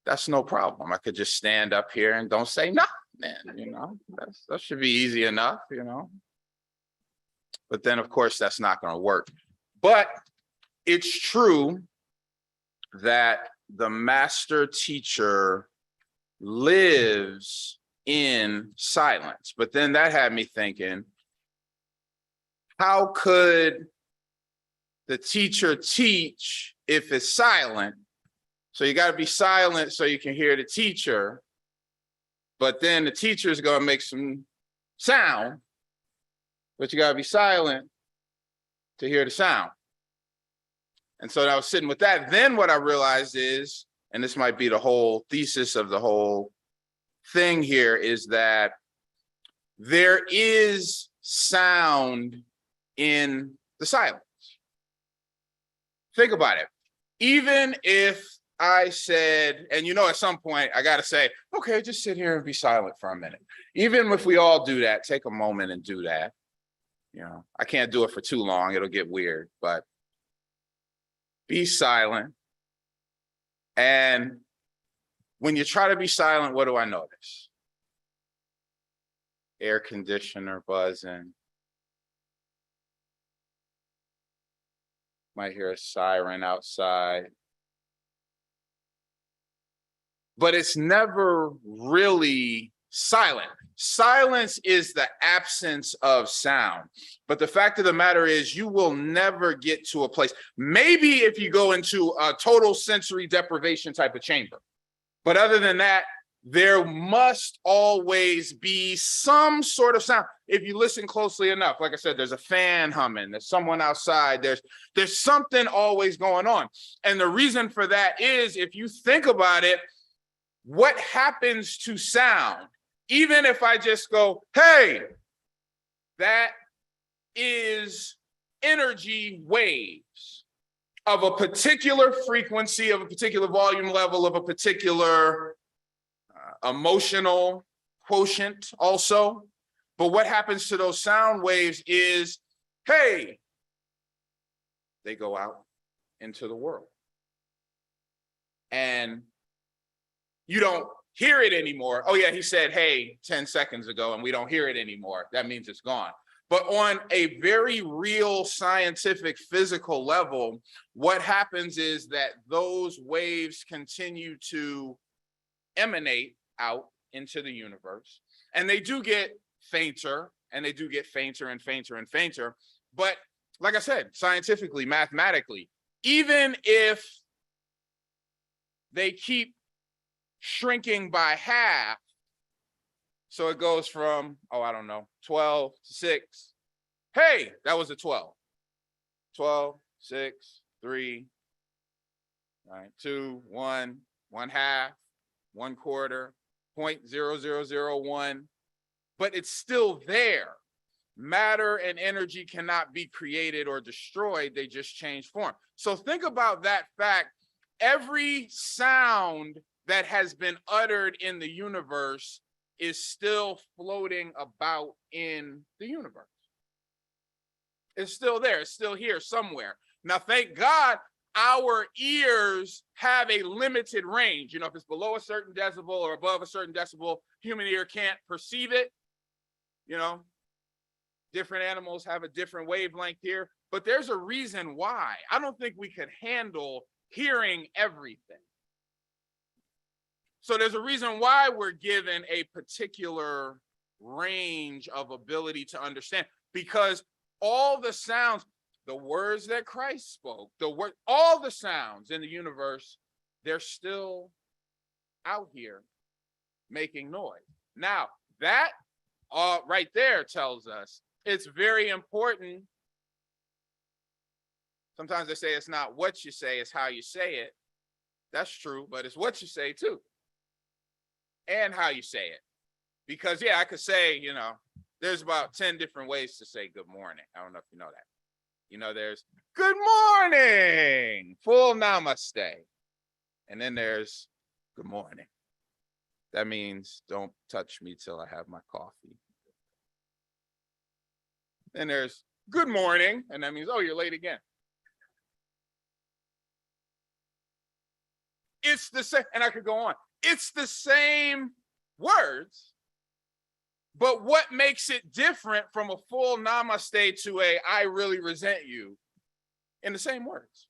that's no problem. I could just stand up here and don't say nothing, that should be easy enough, But then, of course, that's not going to work. But it's true that the master teacher lives in silence. But then that had me thinking, how could the teacher teach if it's silent? So you got to be silent so you can hear the teacher. But then the teacher is going to make some sound, but you got to be silent to hear the sound. And so I was sitting with that. Then what I realized is, and this might be the whole thesis of the whole thing here, is that there is sound in the silence. Think about it. Even if I said, and at some point I got to say, okay, just sit here and be silent for a minute. Even if we all do that, take a moment and do that. I can't do it for too long. It'll get weird, but be silent. And when you try to be silent, what do I notice? Air conditioner buzzing. Might hear a siren outside. But it's never really silent. Silence is the absence of sound. But the fact of the matter is, you will never get to a place. Maybe if you go into a total sensory deprivation type of chamber. But other than that, there must always be some sort of sound. If you listen closely enough, like I said, there's a fan humming, there's someone outside, there's something always going on. And the reason for that is, if you think about it, what happens to sound? Even if I just go, hey, that is energy waves of a particular frequency, of a particular volume level, of a particular emotional quotient also. But what happens to those sound waves is, hey, they go out into the world. And you don't hear it anymore. Oh yeah, he said, hey, 10 seconds ago, and we don't hear it anymore. That means it's gone. But on a very real scientific physical level, what happens is that those waves continue to emanate out into the universe. And they do get fainter, and they do get fainter and fainter and fainter. But like I said, scientifically, mathematically, even if they keep shrinking by half, so it goes from, 12 to 6. Hey, that was a 12. 12, 6, 3, 2, 1, 1/2, 1/4, 0.0001. But it's still there. Matter and energy cannot be created or destroyed. They just change form. So think about that fact. Every sound that has been uttered in the universe is still floating about in the universe. It's still there. It's still here somewhere. Now, thank God, our ears have a limited range. If it's below a certain decibel or above a certain decibel, human ear can't perceive it. Different animals have a different wavelength here, but there's a reason why. I don't think we could handle hearing everything. So there's a reason why we're given a particular range of ability to understand, because all the sounds, the words that Christ spoke, all the sounds in the universe, they're still out here making noise. Now, that right there tells us it's very important. Sometimes they say it's not what you say, it's how you say it. That's true, but it's what you say too. And how you say it. Because, I could say, there's about 10 different ways to say good morning. I don't know if you know that. There's good morning, full namaste. And then there's good morning. That means don't touch me till I have my coffee. Then there's good morning, and that means, oh, you're late again. It's the same, and I could go on. It's the same words, but what makes it different from a full namaste to a I really resent you in the same words?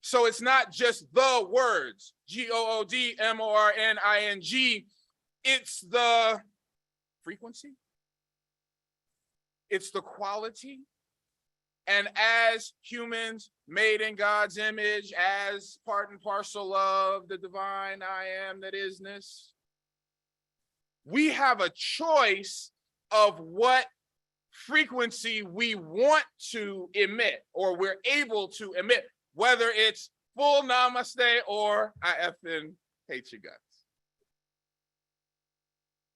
So it's not just the words, GOODMORNING. It's the frequency. It's the quality. And as humans made in God's image, as part and parcel of the divine I am that isness, we have a choice of what frequency we want to emit or we're able to emit, whether it's full namaste or I effing hate your guts.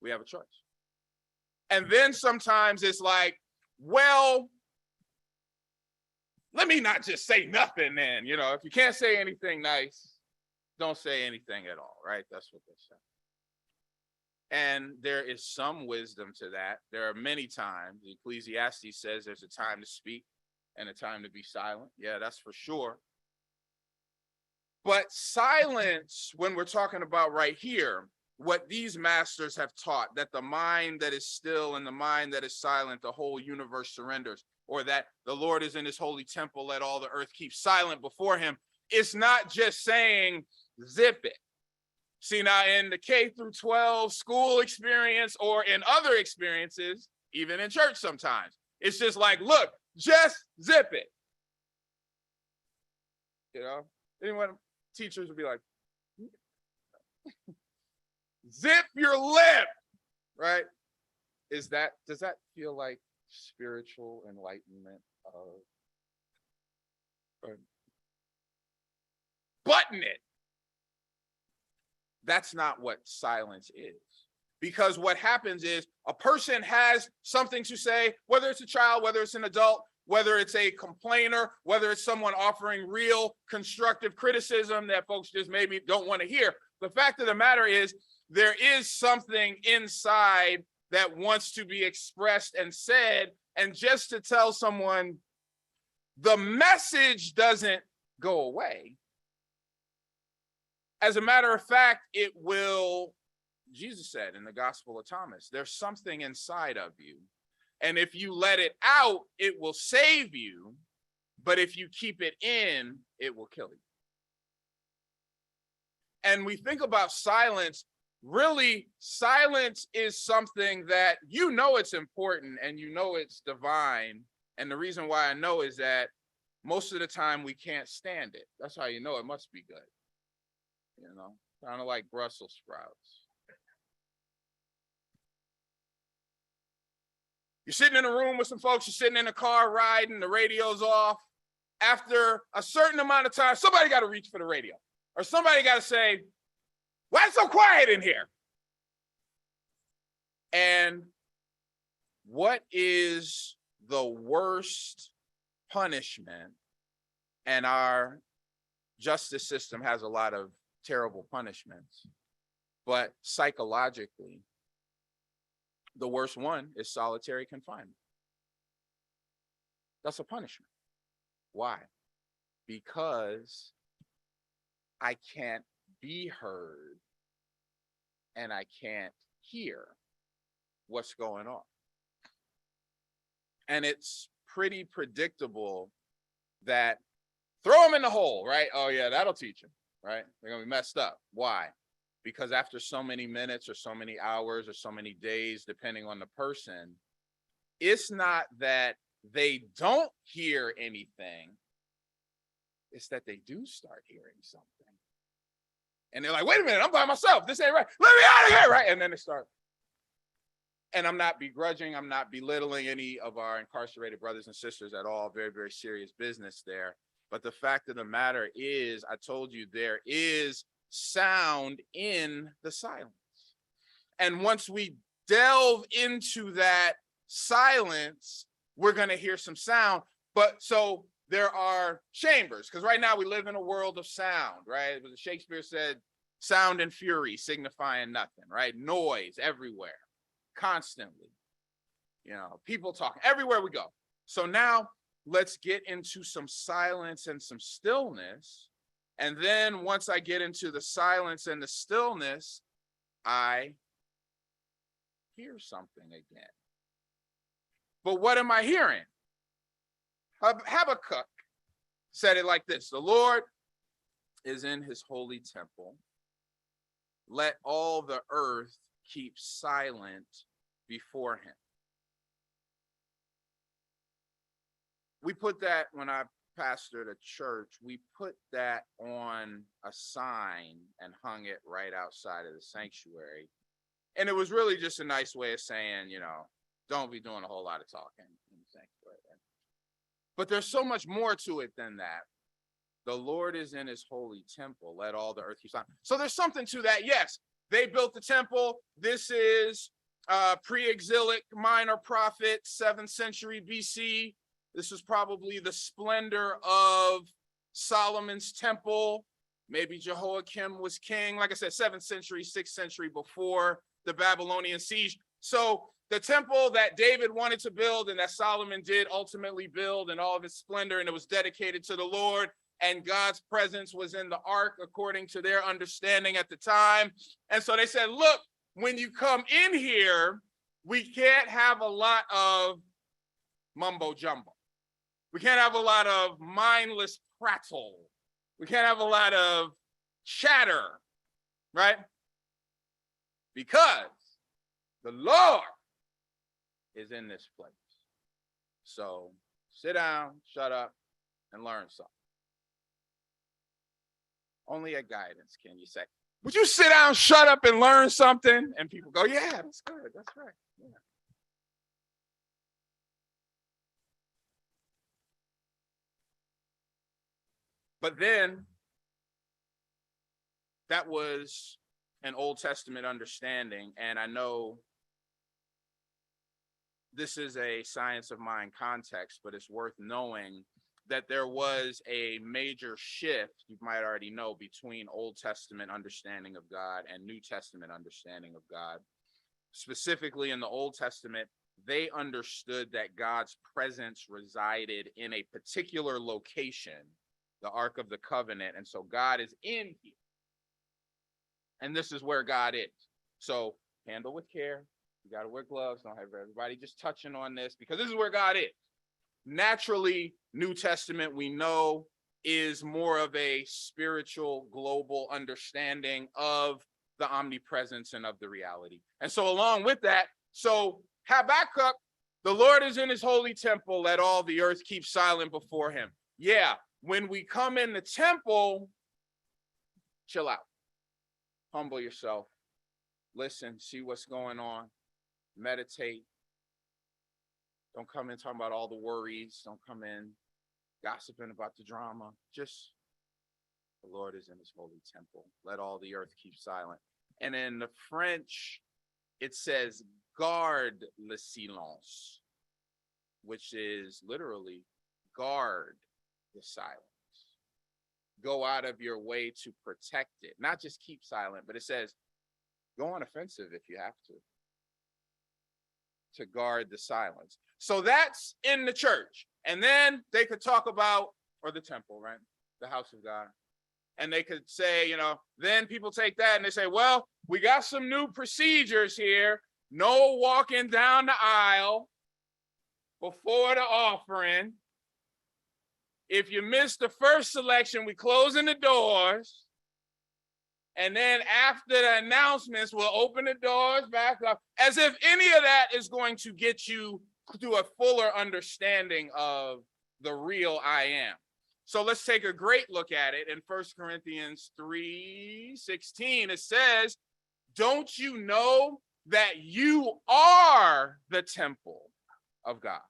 We have a choice. And then sometimes it's like, well, let me not just say nothing then. You know, if you can't say anything nice, don't say anything at all, right? That's what they say. And there is some wisdom to that. There are many times, Ecclesiastes says there's a time to speak and a time to be silent. Yeah, that's for sure. But silence, when we're talking about right here, what these masters have taught, that the mind that is still and the mind that is silent, the whole universe surrenders, or that the Lord is in his holy temple, let all the earth keep silent before him. It's not just saying zip it. See, now in the K through 12 school experience or in other experiences, even in church sometimes, it's just like, look, just zip it. You know, anyone, teachers would be like, zip your lip, right? Does that feel like spiritual enlightenment of button it? That's not what silence is. Because what happens is a person has something to say, whether it's a child, whether it's an adult, whether it's a complainer, whether it's someone offering real constructive criticism that folks just maybe don't want to hear. The fact of the matter is there is something inside that wants to be expressed and said, and just to tell someone the message doesn't go away. As a matter of fact, it will, Jesus said in the Gospel of Thomas, there's something inside of you. And if you let it out, it will save you. But if you keep it in, it will kill you. And we think about silence. Really, silence is something that you know it's important and you know it's divine. And the reason why I know is that most of the time we can't stand it. That's how you know it must be good. You know, kind of like Brussels sprouts. You're sitting in a room with some folks, you're sitting in a car riding, the radio's off. After a certain amount of time, somebody got to reach for the radio. Or somebody got to say, why is it so quiet in here? And what is the worst punishment? And our justice system has a lot of terrible punishments, but psychologically, the worst one is solitary confinement. That's a punishment. Why? Because I can't be heard and I can't hear what's going on. And it's pretty predictable that throw them in the hole, right? Oh yeah, that'll teach them, right? They're gonna be messed up. Why? Because after so many minutes or so many hours or so many days, depending on the person, it's not that they don't hear anything, it's that they do start hearing something. And they're like, wait a minute, I'm by myself. This ain't right. Let me out of here, right? And then they start. And I'm not begrudging, I'm not belittling any of our incarcerated brothers and sisters at all. Very, very serious business there. But the fact of the matter is, I told you, there is sound in the silence. And once we delve into that silence, we're going to hear some sound. But so there are chambers, because right now we live in a world of sound, right? Shakespeare said, sound and fury signifying nothing, right? Noise everywhere, constantly. You know, people talking everywhere we go. So now let's get into some silence and some stillness And then once I get into the silence and the stillness, I hear something again. But what am I hearing? Habakkuk said it like this: the Lord is in his holy temple. Let all the earth keep silent before him. We put that, when I pastored a church, we put that on a sign and hung it right outside of the sanctuary. And it was really just a nice way of saying, don't be doing a whole lot of talking in the sanctuary. But there's so much more to it than that. The Lord is in his holy temple. Let all the earth keep silent. So there's something to that. Yes, they built the temple. This is pre-exilic minor prophet, 7th century BC. This was probably the splendor of Solomon's temple. Maybe Jehoiakim was king. Like I said, 7th century, 6th century before the Babylonian siege. So the temple that David wanted to build and that Solomon did ultimately build in all of its splendor, and it was dedicated to the Lord, and God's presence was in the ark according to their understanding at the time. And so they said, look, when you come in here, we can't have a lot of mumbo jumbo. We can't have a lot of mindless prattle. We can't have a lot of chatter, right? Because the Lord is in this place. So sit down, shut up, and learn something. Only a guidance can you say, would you sit down, shut up, and learn something? And people go, yeah, that's good. That's right. Yeah. But then that was an Old Testament understanding. And I know this is a science of mind context, but it's worth knowing that there was a major shift, you might already know, between Old Testament understanding of God and New Testament understanding of God. Specifically in the Old Testament, they understood that God's presence resided in a particular location, the Ark of the Covenant. And so God is in here. And this is where God is. So handle with care. You got to wear gloves. Don't have everybody just touching on this, because this is where God is. Naturally, New Testament, we know, is more of a spiritual, global understanding of the omnipresence and of the reality. And so along with that, so Habakkuk, the Lord is in his holy temple, let all the earth keep silent before him. Yeah, when we come in the temple, chill out, humble yourself, listen, see what's going on, meditate. Don't come in talking about all the worries. Don't come in gossiping about the drama. Just, the Lord is in his holy temple. Let all the earth keep silent. And in the French, it says, garde le silence, which is literally guard the silence. Go out of your way to protect it. Not just keep silent, but it says, go on offensive if you have to guard the silence. So that's in the church. And then they could talk about, or the temple, right? The house of God. And they could say, then people take that and they say, well, we got some new procedures here. No walking down the aisle before the offering. If you miss the first selection, we closing the doors. And then after the announcements, we'll open the doors back up, as if any of that is going to get you to a fuller understanding of the real I am. So let's take a great look at it. In 1 Corinthians 3:16, it says, don't you know that you are the temple of God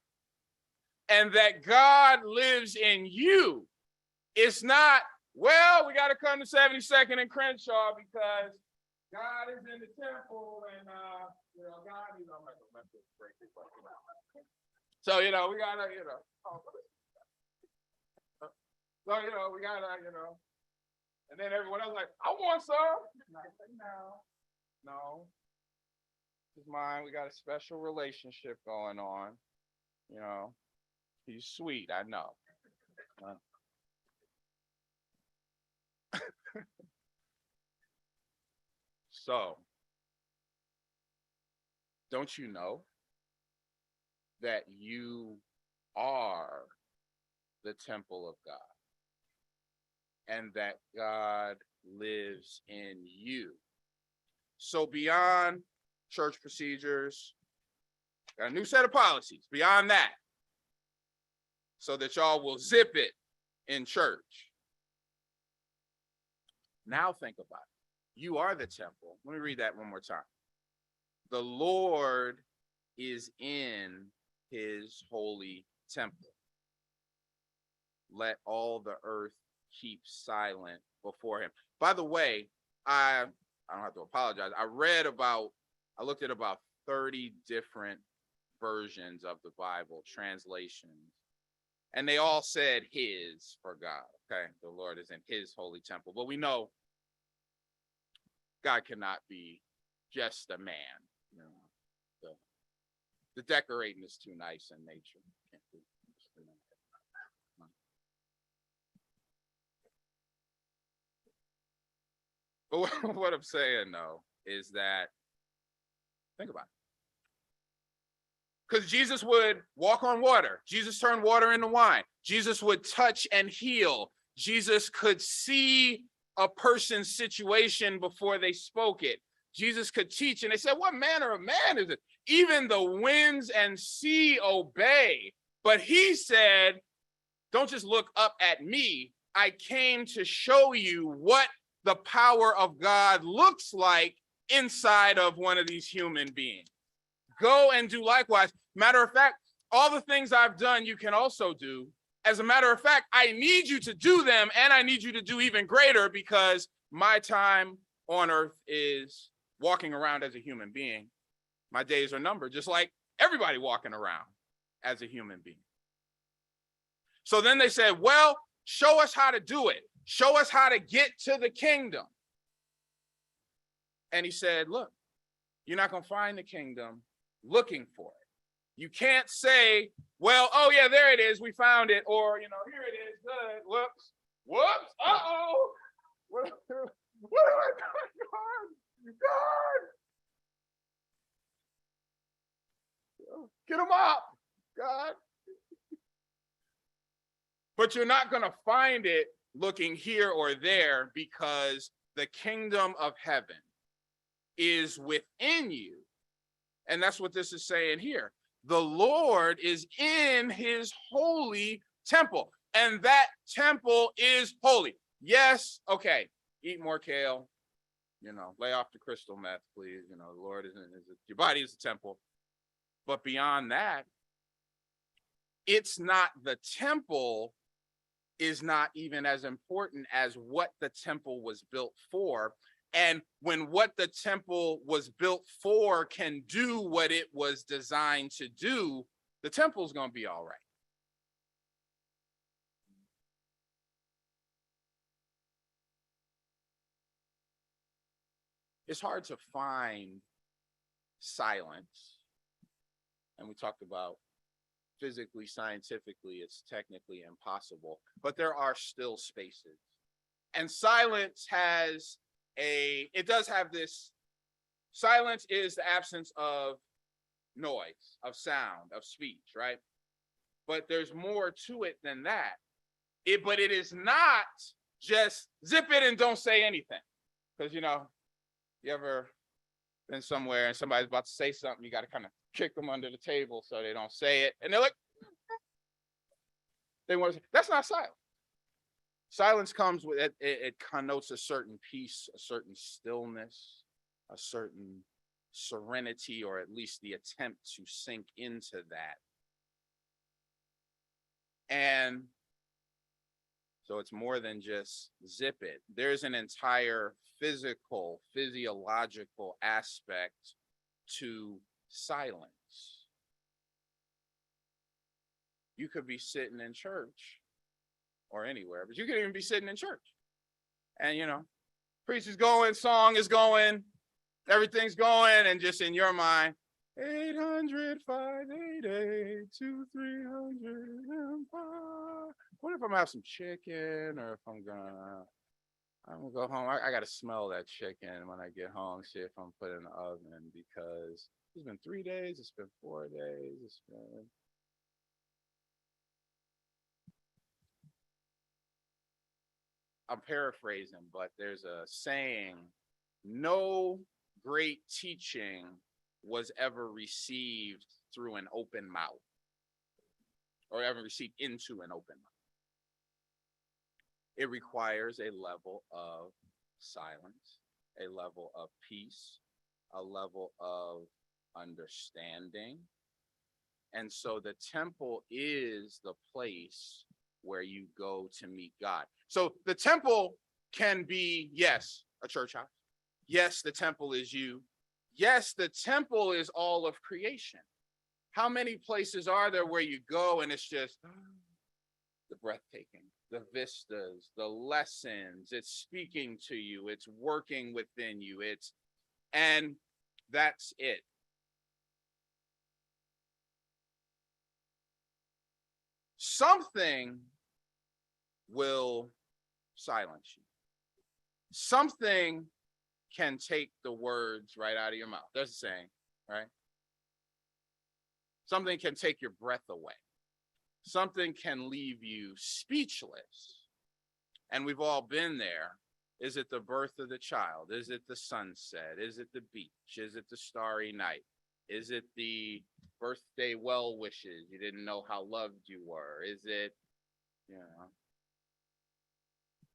and that God lives in you? It's not, well, we got to come to 72nd and Crenshaw because God is in the temple and, God, I'm not going to break this. So, we got to, so, we got to, and then everyone else like, I want some. No, this is mine. We got a special relationship going on. He's sweet, I know. So, don't you know that you are the temple of God and that God lives in you? So beyond church procedures, got a new set of policies beyond that, so that y'all will zip it in church. Now think about it. You are the temple. Let me read that one more time. The Lord is in his holy temple. Let all the earth keep silent before him. By the way, I don't have to apologize. I looked at about 30 different versions of the Bible, translations, and they all said his for God. Okay, the Lord is in his holy temple. But we know God cannot be just a man. You know, the decorating is too nice in nature. Can't do But what I'm saying though is that, think about it. Because Jesus would walk on water. Jesus turned water into wine. Jesus would touch and heal. Jesus could see a person's situation before they spoke it. Jesus could teach, and they said, what manner of man is it? Even the winds and sea obey. But he said, don't just look up at me. I came to show you what the power of God looks like inside of one of these human beings. Go and do likewise. Matter of fact, all the things I've done, you can also do. As a matter of fact, I need you to do them, and I need you to do even greater, because my time on earth is walking around as a human being. My days are numbered, just like everybody walking around as a human being. So then they said, well, show us how to do it. Show us how to get to the kingdom. And he said, look, you're not going to find the kingdom looking for it. You can't say, well, oh yeah, there it is, we found it, or, you know, here it is, good, whoops, uh-oh, what am I doing? God, get him up, God. But you're not going to find it looking here or there, because the kingdom of heaven is within you. And that's what this is saying here. The Lord is in his holy temple, and that temple is holy. Yes, okay, eat more kale, you know, lay off the crystal meth, please. You know, the Lord is in your body is a temple. But beyond that, it's not, the temple is not even as important as what the temple was built for. And when what the temple was built for can do what it was designed to do, the temple's going to be all right. It's hard to find silence. And we talked about physically, scientifically, it's technically impossible, but there are still spaces. And silence has it does have this, silence is the absence of noise, of sound, of speech, right? But there's more to it than that. But it is not just zip it and don't say anything. Because, you know, you ever been somewhere and somebody's about to say something, you got to kind of kick them under the table so they don't say it. And they're like, they want to say, that's not silence. Silence comes with it, it connotes a certain peace, a certain stillness, a certain serenity, or at least the attempt to sink into that. And so it's more than just zip it. There's an entire physiological aspect to silence. You could be sitting in church or anywhere, but you could even be sitting in church. And, you know, priest is going, song is going, everything's going, and just in your mind, 800, 588, 2300. What if I'm gonna have some chicken, or if I'm gonna, I'm gonna go home. I gotta smell that chicken when I get home, see if I'm put in the oven because it's been 3 days, it's been 4 days, it's been. I'm paraphrasing, but there's a saying, no great teaching was ever received through an open mouth or ever received into an open mouth. It requires a level of silence, a level of peace, a level of understanding. And so the temple is the place where you go to meet God. So the temple can be, yes, a church house. Yes, the temple is you. Yes, the temple is all of creation. How many places are there where you go and it's just the breathtaking, the vistas, the lessons, it's speaking to you, it's working within you, and that's it. Something will silence you. Something can take the words right out of your mouth. That's the saying, right? Something can take your breath away. Something can leave you speechless. And we've all been there. Is it the birth of the child? Is it the sunset? Is it the beach? Is it the starry night? Is it the birthday well wishes? You didn't know how loved you were. Is it,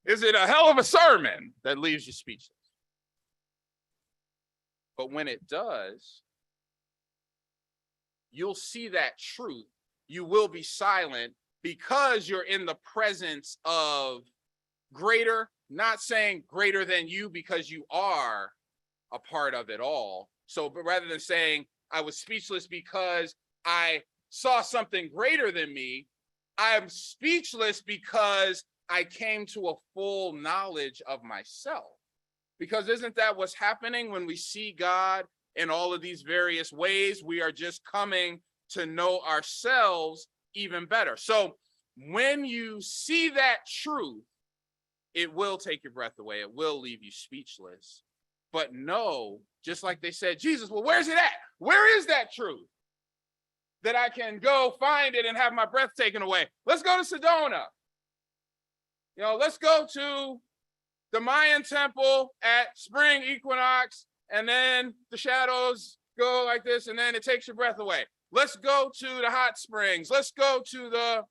is it a hell of a sermon that leaves you speechless? But when it does, you'll see that truth. You will be silent because you're in the presence of greater, not saying greater than you because you are a part of it all. So, but rather than saying I was speechless because I saw something greater than me, I'm speechless because I came to a full knowledge of myself. Because isn't that what's happening when we see God in all of these various ways? We are just coming to know ourselves even better. So when you see that truth, it will take your breath away. It will leave you speechless. But know, just like they said, Jesus, well, where's it at? Where is that truth? That I can go find it and have my breath taken away. Let's go to Sedona. Let's go to the Mayan temple at spring equinox, and then the shadows go like this, and then it takes your breath away. Let's go to the hot springs. Let's go to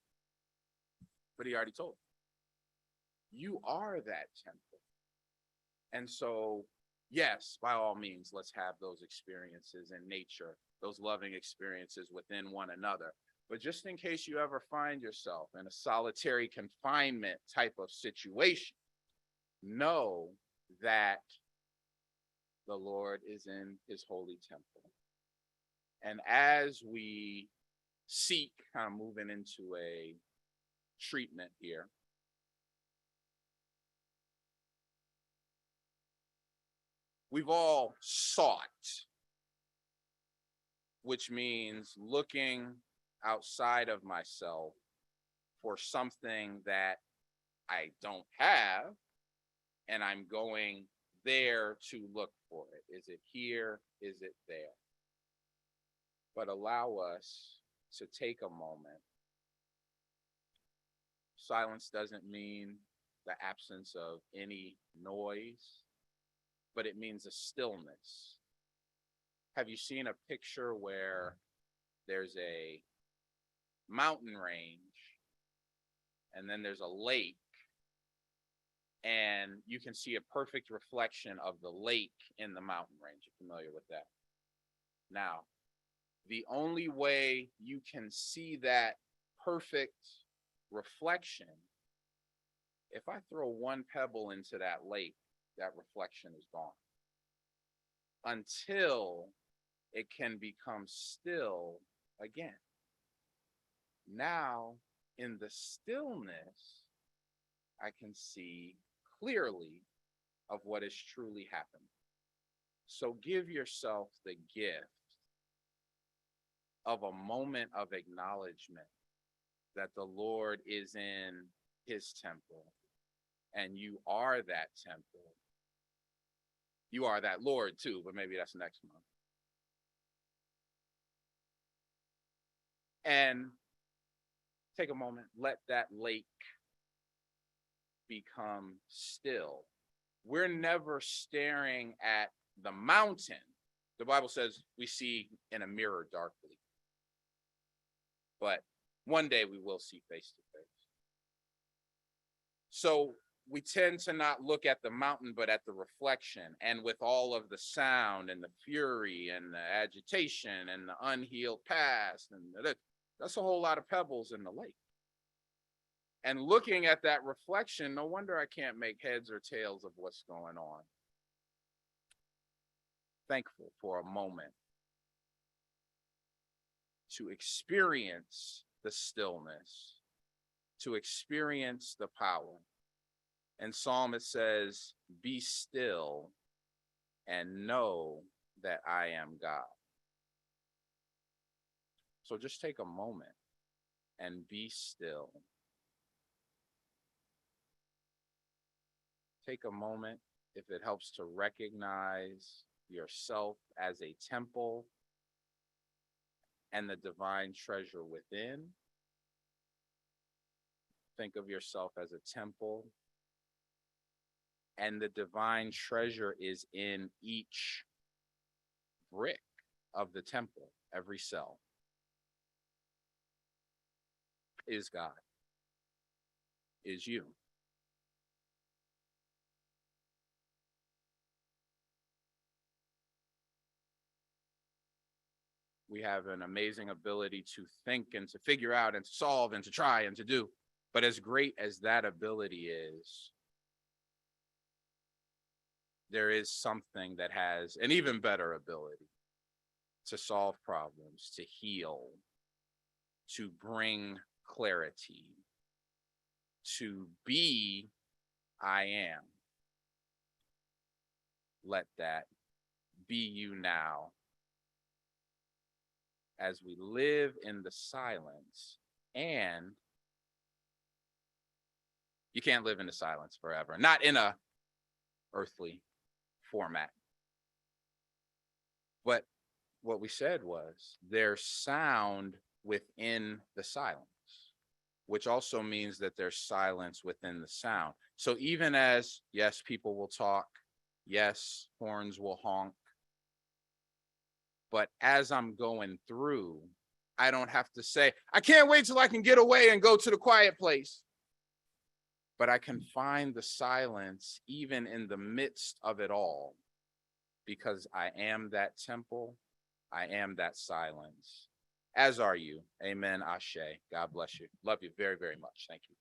but he already told you are that temple. And so, yes, by all means, let's have those experiences in nature, those loving experiences within one another. But just in case you ever find yourself in a solitary confinement type of situation, know that the Lord is in his holy temple. And as we seek, kind of moving into a treatment here, we've all sought, which means looking outside of myself for something that I don't have, and I'm going there to look for it. Is it here? Is it there? But allow us to take a moment. Silence doesn't mean the absence of any noise, but it means a stillness. Have you seen a picture where there's a mountain range and then there's a lake, and you can see a perfect reflection of the lake in the mountain range? You're familiar with that? Now, the only way you can see that perfect reflection, if I throw one pebble into that lake, that reflection is gone until it can become still again. Now, in the stillness, I can see clearly of what is truly happening. So give yourself the gift of a moment of acknowledgement that the Lord is in his temple and you are that temple. You are that Lord too, but maybe that's next month. And take a moment, let that lake become still. We're never staring at the mountain. The Bible says we see in a mirror darkly, but one day we will see face to face. So we tend to not look at the mountain, but at the reflection. And with all of the sound and the fury and the agitation and the unhealed past, and that's a whole lot of pebbles in the lake. And looking at that reflection, no wonder I can't make heads or tails of what's going on. Thankful for a moment to experience the stillness, to experience the power. And Psalm, it says, be still and know that I am God. So just take a moment and be still. Take a moment, if it helps, to recognize yourself as a temple and the divine treasure within. Think of yourself as a temple, and the divine treasure is in each brick of the temple. Every cell is God, is you. We have an amazing ability to think and to figure out and to solve and to try and to do. But as great as that ability is, there is something that has an even better ability to solve problems, to heal, to bring clarity, to be I am. Let that be you now as we live in the silence. And you can't live in the silence forever, not in a earthly format. But what we said was there's sound within the silence, which also means that there's silence within the sound. So even as, yes, people will talk, yes, horns will honk, but as I'm going through, I don't have to say, I can't wait till I can get away and go to the quiet place. But I can find the silence even in the midst of it all, because I am that temple. I am that silence, as are you. Amen. Ashe. God bless you. Love you very, very much. Thank you.